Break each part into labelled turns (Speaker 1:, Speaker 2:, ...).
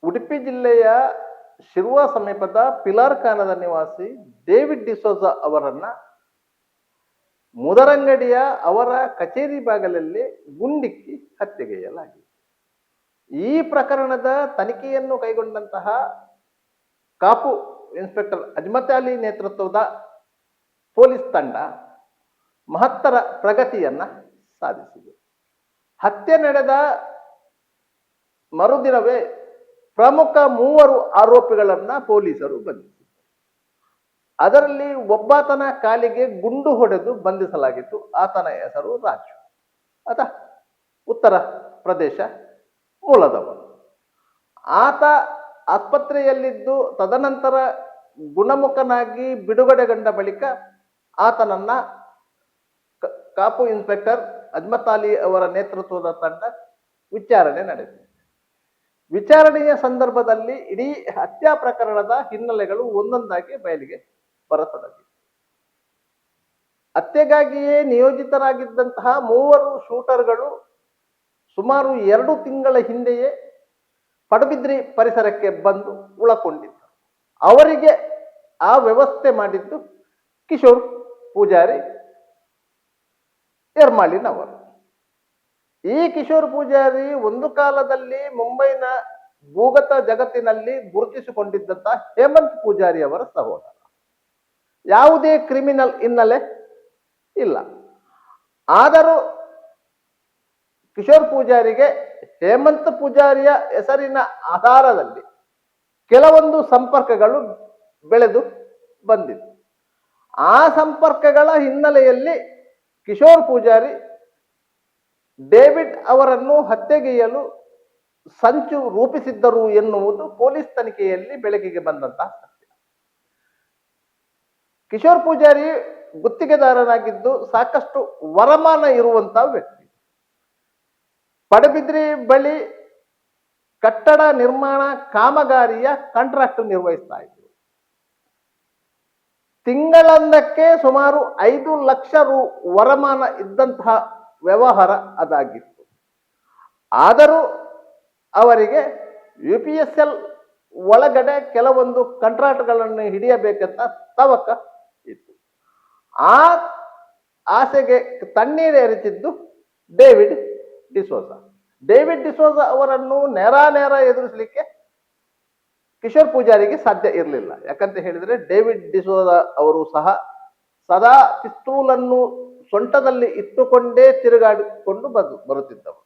Speaker 1: ಉಡುಪಿ ಜಿಲ್ಲೆಯ ಶಿರ್ವ ಸಮೀಪದ ಪಿಲಾರ್ಖಾನದ ನಿವಾಸಿ ಡೇವಿಡ್ ಡಿಸೋಜಾ ಅವರನ್ನ ಮುದರಂಗಡಿಯ ಅವರ ಕಚೇರಿ ಬಾಗಿಲಲ್ಲಿ ಗುಂಡಿಕ್ಕಿ ಹತ್ಯೆಗೈಯಲಾಗಿದೆ. ಈ ಪ್ರಕರಣದ ತನಿಖೆಯನ್ನು ಕೈಗೊಂಡಂತಹ ಕಾಪು ಇನ್ಸ್ಪೆಕ್ಟರ್ ಅಜ್ಮತ್ ಅಲಿ ನೇತೃತ್ವದ ಪೊಲೀಸ್ ತಂಡ ಮಹತ್ತರ ಪ್ರಗತಿಯನ್ನ ಸಾಧಿಸಿದೆ. ಹತ್ಯೆ ನಡೆದ ಮರುದಿನವೇ ಪ್ರಮುಖ 3 ಆರೋಪಿಗಳನ್ನ ಪೊಲೀಸರು ಬಂಧಿಸಿದರು. ಅದರಲ್ಲಿ ಒಬ್ಬಾತನ ಕಾಲಿಗೆ ಗುಂಡು ಹೊಡೆದು ಬಂಧಿಸಲಾಗಿತ್ತು. ಆತನ ಹೆಸರು ರಾಜು. ಆತ ಉತ್ತರ ಪ್ರದೇಶ ಮೂಲದವನು. ಆತ ಆಸ್ಪತ್ರೆಯಲ್ಲಿದ್ದು ತದನಂತರ ಗುಣಮುಖನಾಗಿ ಬಿಡುಗಡೆಗೊಂಡ ಬಳಿಕ ಆತನನ್ನ ಕಾಪು ಇನ್ಸ್ಪೆಕ್ಟರ್ ಅಜ್ಮತ್ ಅಲಿ ಅವರ ನೇತೃತ್ವದ ತಂಡ ವಿಚಾರಣೆ ನಡೆಸಿದೆ. ವಿಚಾರಣೆಯ ಸಂದರ್ಭದಲ್ಲಿ ಇಡೀ ಹತ್ಯಾ ಪ್ರಕರಣದ ಹಿನ್ನೆಲೆಗಳು ಒಂದೊಂದಾಗಿ ಬಯಲಿಗೆ ಬರತೊಡಗಿವೆ. ಹತ್ಯೆಗಾಗಿಯೇ ನಿಯೋಜಿತರಾಗಿದ್ದಂತಹ 3 ಶೂಟರ್ಗಳು ಸುಮಾರು 2 ತಿಂಗಳ ಹಿಂದೆಯೇ ಪಡುಬಿದ್ರಿ ಪರಿಸರಕ್ಕೆ ಬಂದು ಉಳಕೊಂಡಿದ್ದರು. ಅವರಿಗೆ ಆ ವ್ಯವಸ್ಥೆ ಮಾಡಿದ್ದು ಕಿಶೋರ್ ಪೂಜಾರಿ ಎರ್ಮಾಳಿನವರು. ಈ ಕಿಶೋರ್ ಪೂಜಾರಿ ಒಂದು ಕಾಲದಲ್ಲಿ ಮುಂಬೈನ ಭೂಗತ ಜಗತ್ತಿನಲ್ಲಿ ಗುರುತಿಸಿಕೊಂಡಿದ್ದಂತಹ ಹೇಮಂತ್ ಪೂಜಾರಿ ಅವರ ಸಹೋದರ. ಯಾವುದೇ ಕ್ರಿಮಿನಲ್ ಹಿನ್ನೆಲೆ ಇಲ್ಲ. ಆದರೂ ಕಿಶೋರ್ ಪೂಜಾರಿಗೆ ಹೇಮಂತ್ ಪೂಜಾರಿಯ ಹೆಸರಿನ ಆಧಾರದಲ್ಲಿ ಕೆಲವೊಂದು ಸಂಪರ್ಕಗಳು ಬೆಳೆದು ಬಂದಿತ್ತು. ಆ ಸಂಪರ್ಕಗಳ ಹಿನ್ನೆಲೆಯಲ್ಲಿ ಕಿಶೋರ್ ಪೂಜಾರಿ ಡೇವಿಡ್ ಅವರನ್ನು ಹತ್ಯೆಗೈಯಲು ಸಂಚು ರೂಪಿಸಿದ್ದರು ಎನ್ನುವುದು ಪೊಲೀಸ್ ತನಿಖೆಯಲ್ಲಿ ಬೆಳಕಿಗೆ ಬಂದಂತಹ ಸತ್ಯ. ಕಿಶೋರ್ ಪೂಜಾರಿ ಗುತ್ತಿಗೆದಾರನಾಗಿದ್ದು ಸಾಕಷ್ಟು ವರಮಾನ ಇರುವಂತಹ ವ್ಯಕ್ತಿ. ಪಡುಬಿದ್ರಿ ಬಳಿ ಕಟ್ಟಡ ನಿರ್ಮಾಣ ಕಾಮಗಾರಿಯ ಕಾಂಟ್ರಾಕ್ಟ್ ನಿರ್ವಹಿಸ್ತಾ ಇದ್ರು. ತಿಂಗಳೊಂದಕ್ಕೆ ಸುಮಾರು 5 ಲಕ್ಷ ರು ವರಮಾನ ಇದ್ದಂತಹ ವ್ಯವಹಾರ ಅದಾಗಿತ್ತು. ಆದರೂ ಅವರಿಗೆ UPSL ಒಳಗಡೆ ಕೆಲವೊಂದು ಕಾಂಟ್ರಾಕ್ಟ್ಗಳನ್ನು ಹಿಡಿಯಬೇಕಂತ ತವಕ ಇತ್ತು. ಆ ಆಸೆಗೆ ತಣ್ಣೀರು ಎರಚಿದ್ದು ಡೇವಿಡ್ ಡಿಸೋಜಾ. ಡೇವಿಡ್ ಡಿಸೋಜಾ ಅವರನ್ನು ನೇರ ಎದುರಿಸಲಿಕ್ಕೆ ಕಿಶೋರ್ ಪೂಜಾರಿಗೆ ಸಾಧ್ಯ ಇರಲಿಲ್ಲ. ಯಾಕಂತ ಹೇಳಿದ್ರೆ ಡೇವಿಡ್ ಡಿಸೋಜಾ ಅವರು ಸಹ ಸದಾ ಪಿಸ್ತೂಲನ್ನು ಸೊಂಟದಲ್ಲಿ ಇಟ್ಟುಕೊಂಡೇ ತಿರುಗಾಡಿಕೊಂಡು ಬರುತ್ತಿದ್ದವರು.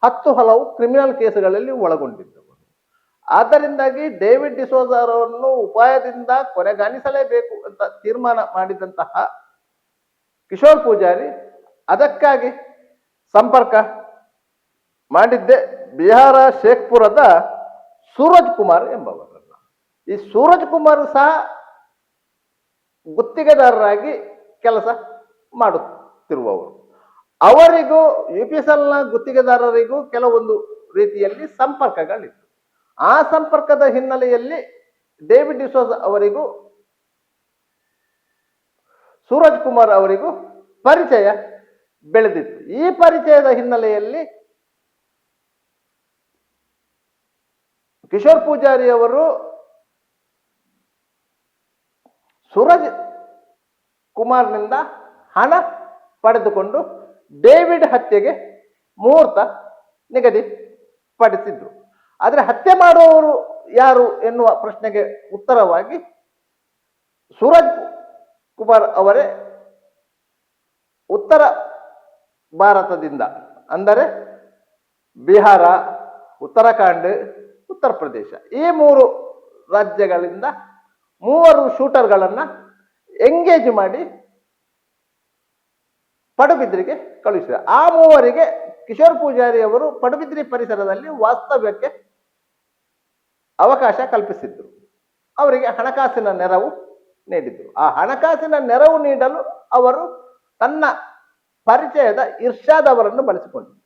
Speaker 1: 10 ಹಲವು ಕ್ರಿಮಿನಲ್ ಕೇಸುಗಳಲ್ಲಿ ಒಳಗೊಂಡಿದ್ದವರು. ಆದ್ದರಿಂದಾಗಿ ಡೇವಿಡ್ ಡಿಸೋಜಾ ಅವರನ್ನು ಉಪಾಯದಿಂದ ಕೊನೆಗಾಣಿಸಲೇಬೇಕು ಅಂತ ತೀರ್ಮಾನ ಮಾಡಿದಂತಹ ಕಿಶೋರ್ ಪೂಜಾರಿ ಅದಕ್ಕಾಗಿ ಸಂಪರ್ಕ ಮಾಡಿದ್ದೆ ಬಿಹಾರ ಶೇಖ್ಪುರದ ಸೂರಜ್ ಕುಮಾರ್ ಎಂಬವರನ್ನ. ಈ ಸೂರಜ್ ಕುಮಾರ್ ಸಹ ಗುತ್ತಿಗೆದಾರರಾಗಿ ಕೆಲಸ ಮಾಡುತ್ತಿರುವವರು. ಅವರಿಗೂ UPSLನ ಗುತ್ತಿಗೆದಾರರಿಗೂ ಕೆಲವೊಂದು ರೀತಿಯಲ್ಲಿ ಸಂಪರ್ಕಗಳಿತ್ತು. ಆ ಸಂಪರ್ಕದ ಹಿನ್ನೆಲೆಯಲ್ಲಿ ಡೇವಿಡ್ ಡಿಸೋಜಾ ಅವರಿಗೂ ಸೂರಜ್ ಕುಮಾರ್ ಅವರಿಗೂ ಪರಿಚಯ ಬೆಳೆದಿತ್ತು. ಈ ಪರಿಚಯದ ಹಿನ್ನೆಲೆಯಲ್ಲಿ ಕಿಶೋರ್ ಪೂಜಾರಿ ಅವರು ಸೂರಜ್ ಕುಮಾರ್ನಿಂದ ಹಣ ಪಡೆದುಕೊಂಡು ಡೇವಿಡ್ ಹತ್ಯೆಗೆ ಮುಹೂರ್ತ ನಿಗದಿಪಡಿಸಿದ್ರು. ಆದರೆ ಹತ್ಯೆ ಮಾಡುವವರು ಯಾರು ಎನ್ನುವ ಪ್ರಶ್ನೆಗೆ ಉತ್ತರವಾಗಿ ಸೂರಜ್ ಕುಮಾರ್ ಅವರೇ ಉತ್ತರ ಭಾರತದಿಂದ, ಅಂದರೆ ಬಿಹಾರ, ಉತ್ತರಾಖಂಡ್, ಉತ್ತರ ಪ್ರದೇಶ, ಈ 3 ರಾಜ್ಯಗಳಿಂದ 3 ಶೂಟರ್ಗಳನ್ನ ಎಂಗೇಜ್ ಮಾಡಿ ಪಡುಬಿದ್ರಿಗೆ ಕಳುಹಿಸಿದರು. ಆ 3 ಕಿಶೋರ್ ಪೂಜಾರಿ ಅವರು ಪಡುಬಿದ್ರಿ ಪರಿಸರದಲ್ಲಿ ವಾಸ್ತವ್ಯಕ್ಕೆ ಅವಕಾಶ ಕಲ್ಪಿಸಿದ್ರು. ಅವರಿಗೆ ಹಣಕಾಸಿನ ನೆರವು ನೀಡಿದ್ರು. ಆ ಹಣಕಾಸಿನ ನೆರವು ನೀಡಲು ಅವರು ತನ್ನ ಪರಿಚಯದ ಇರ್ಷಾದ್ ಅವರನ್ನು ಬಳಸಿಕೊಂಡಿದ್ದರು.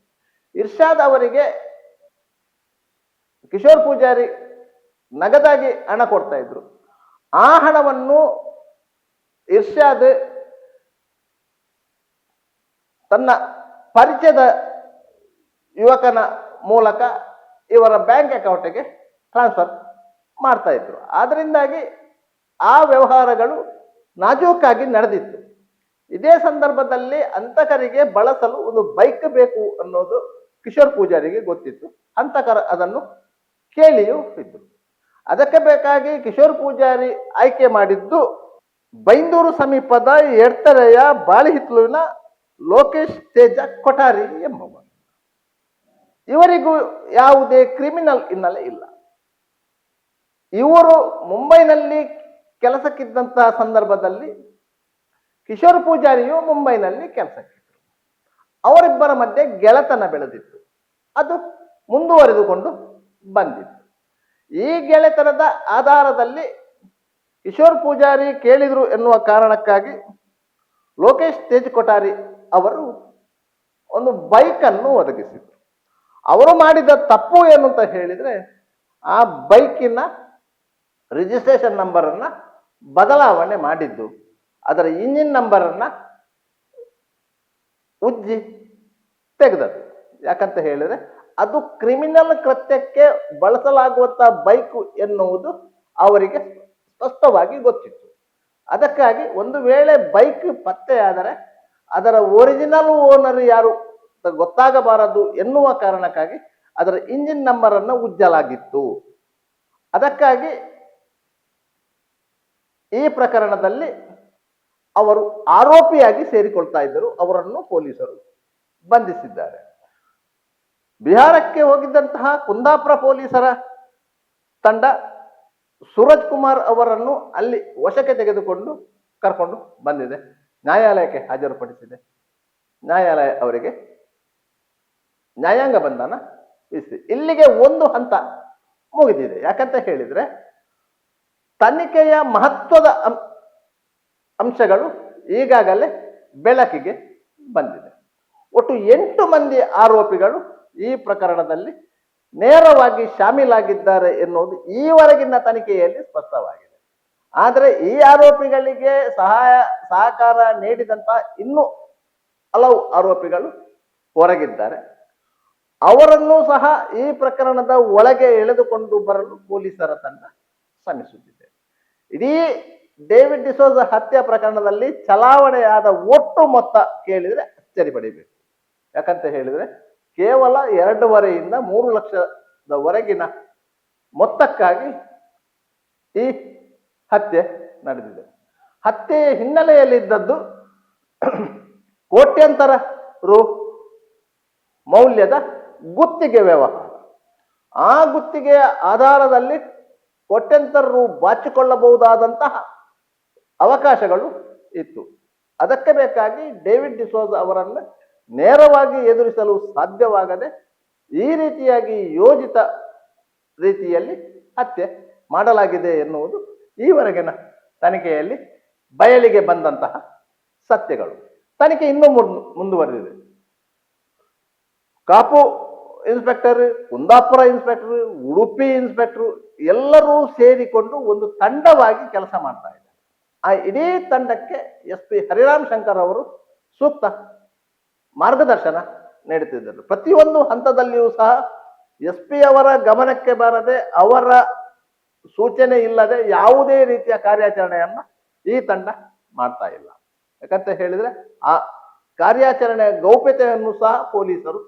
Speaker 1: ಇರ್ಷಾದ್ ಅವರಿಗೆ ಕಿಶೋರ್ ಪೂಜಾರಿ ನಗದಾಗಿ ಹಣ ಕೊಡ್ತಾ ಇದ್ರು. ಆ ಹಣವನ್ನು ಇರ್ಷಾದ್ ತನ್ನ ಪರಿಚಯದ ಯುವಕನ ಮೂಲಕ ಇವರ ಬ್ಯಾಂಕ್ ಅಕೌಂಟ್ಗೆ ಟ್ರಾನ್ಸ್ಫರ್ ಮಾಡ್ತಾ ಇದ್ರು. ಆದ್ದರಿಂದಾಗಿ ಆ ವ್ಯವಹಾರಗಳು ನಾಜೂಕಾಗಿ ನಡೆದಿತ್ತು. ಇದೇ ಸಂದರ್ಭದಲ್ಲಿ ಹಂತಕರಿಗೆ ಬಳಸಲು ಒಂದು ಬೈಕ್ ಬೇಕು ಅನ್ನೋದು ಕಿಶೋರ್ ಪೂಜಾರಿಗೆ ಗೊತ್ತಿತ್ತು. ಹಂತಕರ ಅದನ್ನು ಕೇಳಿಯೂ ಇದ್ರು. ಅದಕ್ಕೆ ಬೇಕಾಗಿ ಕಿಶೋರ್ ಪೂಜಾರಿ ಆಯ್ಕೆ ಮಾಡಿದ್ದು ಬೈಂದೂರು ಸಮೀಪದ ಎಡ್ತರೆಯ ಬಾಳಿಹಿತ್ಲುವಿನ ಲೋಕೇಶ್ ತೇಜ ಕೊಠಾರಿ ಎಂಬುವ. ಇವರಿಗೂ ಯಾವುದೇ ಕ್ರಿಮಿನಲ್ ಹಿನ್ನೆಲೆ ಇಲ್ಲ. ಇವರು ಮುಂಬೈನಲ್ಲಿ ಕೆಲಸಕ್ಕಿದ್ದಂತಹ ಸಂದರ್ಭದಲ್ಲಿ ಕಿಶೋರ್ ಪೂಜಾರಿಯು ಮುಂಬೈನಲ್ಲಿ ಕೆಲಸಕ್ಕಿದ್ದರು. ಅವರಿಬ್ಬರ ಮಧ್ಯೆ ಗೆಳೆತನ ಬೆಳೆದಿತ್ತು. ಅದು ಮುಂದುವರೆದುಕೊಂಡು ಬಂದಿತ್ತು. ಈ ಗೆಳೆತನದ ಆಧಾರದಲ್ಲಿ ಕಿಶೋರ್ ಪೂಜಾರಿ ಕೇಳಿದರು ಎನ್ನುವ ಕಾರಣಕ್ಕಾಗಿ ಲೋಕೇಶ್ ತೇಜ್ ಕೊಠಾರಿ ಅವರು ಒಂದು ಬೈಕನ್ನು ಒದಗಿಸಿದರು. ಅವರು ಮಾಡಿದ ತಪ್ಪು ಏನು ಅಂತ ಹೇಳಿದ್ರೆ, ಆ ಬೈಕಿನ ರಿಜಿಸ್ಟ್ರೇಷನ್ ನಂಬರನ್ನು ಬದಲಾವಣೆ ಮಾಡಿದ್ದು, ಅದರ ಇಂಜಿನ್ ನಂಬರನ್ನು ಉಜ್ಜಿ ತೆಗೆದದ್ದು. ಯಾಕಂತ ಹೇಳಿದ್ರೆ ಅದು ಕ್ರಿಮಿನಲ್ ಕೃತ್ಯಕ್ಕೆ ಬಳಸಲಾಗುವಂತಹ ಬೈಕು ಎನ್ನುವುದು ಅವರಿಗೆ ಸ್ಪಷ್ಟವಾಗಿ ಗೊತ್ತಿತ್ತು. ಅದಕ್ಕಾಗಿ ಒಂದು ವೇಳೆ ಬೈಕ್ ಪತ್ತೆಯಾದರೆ ಅದರ ಒರಿಜಿನಲ್ ಓನರ್ ಯಾರು ಗೊತ್ತಾಗಬಾರದು ಎನ್ನುವ ಕಾರಣಕ್ಕಾಗಿ ಅದರ ಇಂಜಿನ್ ನಂಬರ್ ಅನ್ನು ಉಜ್ಜಲಾಗಿತ್ತು. ಅದಕ್ಕಾಗಿ ಈ ಪ್ರಕರಣದಲ್ಲಿ ಅವರು ಆರೋಪಿಯಾಗಿ ಸೇರಿಕೊಳ್ತಾ ಇದ್ದರು. ಅವರನ್ನು ಪೊಲೀಸರು ಬಂಧಿಸಿದ್ದಾರೆ. ಬಿಹಾರಕ್ಕೆ ಹೋಗಿದ್ದಂತಹ ಕುಂದಾಪುರ ಪೊಲೀಸರ ತಂಡ ಸೂರಜ್ ಕುಮಾರ್ ಅವರನ್ನು ಅಲ್ಲಿ ವಶಕ್ಕೆ ತೆಗೆದುಕೊಂಡು ಕರ್ಕೊಂಡು ಬಂದಿದೆ. ನ್ಯಾಯಾಲಯಕ್ಕೆ ಹಾಜರುಪಡಿಸಿದೆ. ನ್ಯಾಯಾಲಯ ಅವರಿಗೆ ನ್ಯಾಯಾಂಗ ಬಂಧನ ವಿಧಿಸಿದೆ. ಇಲ್ಲಿಗೆ ಒಂದು ಹಂತ ಮುಗಿದಿದೆ. ಯಾಕಂತ ಹೇಳಿದ್ರೆ ತನಿಖೆಯ ಮಹತ್ವದ ಅಂಶಗಳು ಈಗಾಗಲೇ ಬೆಳಕಿಗೆ ಬಂದಿದೆ. ಒಟ್ಟು 8 ಮಂದಿ ಆರೋಪಿಗಳು ಈ ಪ್ರಕರಣದಲ್ಲಿ ನೇರವಾಗಿ ಶಾಮೀಲಾಗಿದ್ದಾರೆ ಎನ್ನುವುದು ಈವರೆಗಿನ ತನಿಖೆಯಲ್ಲಿ ಸ್ಪಷ್ಟವಾಗಿದೆ. ಆದರೆ ಈ ಆರೋಪಿಗಳಿಗೆ ಸಹಕಾರ ನೀಡಿದಂತಹ ಇನ್ನೂ ಹಲವು ಆರೋಪಿಗಳು ಹೊರಗಿದ್ದಾರೆ. ಅವರನ್ನು ಸಹ ಈ ಪ್ರಕರಣದ ಒಳಗೆ ಎಳೆದುಕೊಂಡು ಬರಲು ಪೊಲೀಸರ ತಂಡ ಶ್ರಮಿಸುತ್ತಿದೆ. ಇಡೀ ಡೇವಿಡ್ ಡಿಸೋಜ ಹತ್ಯೆ ಪ್ರಕರಣದಲ್ಲಿ ಚಲಾವಣೆಯಾದ ಒಟ್ಟು ಮೊತ್ತ ಕೇಳಿದ್ರೆ ಅಚ್ಚರಿ ಪಡಿಬೇಕು. ಯಾಕಂತ ಹೇಳಿದ್ರೆ ಕೇವಲ 2.5 ಇಂದ 3 ಲಕ್ಷದವರೆಗಿನ ಮೊತ್ತಕ್ಕಾಗಿ ಈ ಹತ್ಯೆ ನಡೆದಿದೆ. ಹತ್ಯೆಯ ಹಿನ್ನೆಲೆಯಲ್ಲಿದ್ದದ್ದು ಕೋಟ್ಯಂತರ ರು ಮೌಲ್ಯದ ಗುತ್ತಿಗೆ ವ್ಯವಹಾರ. ಆ ಗುತ್ತಿಗೆಯ ಆಧಾರದಲ್ಲಿ ಕೋಟ್ಯಂತರ ರು ಬಾಚಿಕೊಳ್ಳಬಹುದಾದಂತಹ ಅವಕಾಶಗಳು ಇತ್ತು. ಅದಕ್ಕೆ ಬೇಕಾಗಿ ಡೇವಿಡ್ ಡಿಸೋಜ ಅವರನ್ನು ನೇರವಾಗಿ ಎದುರಿಸಲು ಸಾಧ್ಯವಾಗದೆ ಈ ರೀತಿಯಾಗಿ ಯೋಜಿತ ರೀತಿಯಲ್ಲಿ ಹತ್ಯೆ ಮಾಡಲಾಗಿದೆ ಎನ್ನುವುದು ಈವರೆಗಿನ ತನಿಖೆಯಲ್ಲಿ ಬಯಲಿಗೆ ಬಂದಂತಹ ಸತ್ಯಗಳು. ತನಿಖೆ ಇನ್ನೂ ಮುಂದುವರೆದಿದೆ. Kapu inspector, Kundapura inspector, Udupi inspector ಎಲ್ಲರೂ ಸೇರಿಕೊಂಡು ಒಂದು ತಂಡವಾಗಿ ಕೆಲಸ ಮಾಡ್ತಾ ಇದ್ದಾರೆ. ಆ ಇಡೀ ತಂಡಕ್ಕೆ SP ಹರಿರಾಮ್ ಶಂಕರ್ ಅವರು ಸೂಕ್ತ ಮಾರ್ಗದರ್ಶನ ನೀಡುತ್ತಿದ್ದರು. ಪ್ರತಿಯೊಂದು ಹಂತದಲ್ಲಿಯೂ ಸಹ SP ಅವರ ಗಮನಕ್ಕೆ ಬಾರದೆ, ಅವರ ಸೂಚನೆ ಇಲ್ಲದೆ ಯಾವುದೇ ರೀತಿಯ ಕಾರ್ಯಾಚರಣೆಯನ್ನ ಈ ತಂಡ ಮಾಡ್ತಾ ಇಲ್ಲ. ಯಾಕಂತ ಹೇಳಿದ್ರೆ ಆ ಕಾರ್ಯಾಚರಣೆಯ ಗೌಪ್ಯತೆಯನ್ನು ಸಹ ಪೊಲೀಸರು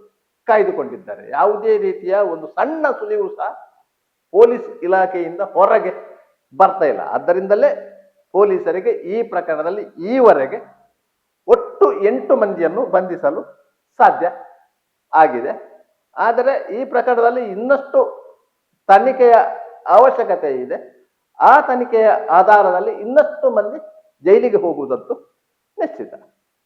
Speaker 1: ಕಾಯ್ದುಕೊಂಡಿದ್ದಾರೆ. ಯಾವುದೇ ರೀತಿಯ ಒಂದು ಸಣ್ಣ ಸುಳಿವು ಸಹ ಪೊಲೀಸ್ ಇಲಾಖೆಯಿಂದ ಹೊರಗೆ ಬರ್ತಾ ಇಲ್ಲ. ಆದ್ದರಿಂದಲೇ ಪೊಲೀಸರಿಗೆ ಈ ಪ್ರಕರಣದಲ್ಲಿ ಈವರೆಗೆ ಒಟ್ಟು 8 ಮಂದಿಯನ್ನು ಬಂಧಿಸಲು ಸಾಧ್ಯ ಆಗಿದೆ. ಆದರೆ ಈ ಪ್ರಕರಣದಲ್ಲಿ ಇನ್ನಷ್ಟು ತನಿಖೆಯ ಅವಶ್ಯಕತೆ ಇದೆ. ಆ ತನಿಖೆಯ ಆಧಾರದಲ್ಲಿ ಇನ್ನಷ್ಟು ಮಂದಿ ಜೈಲಿಗೆ ಹೋಗುವುದಂತೂ ನಿಶ್ಚಿತ.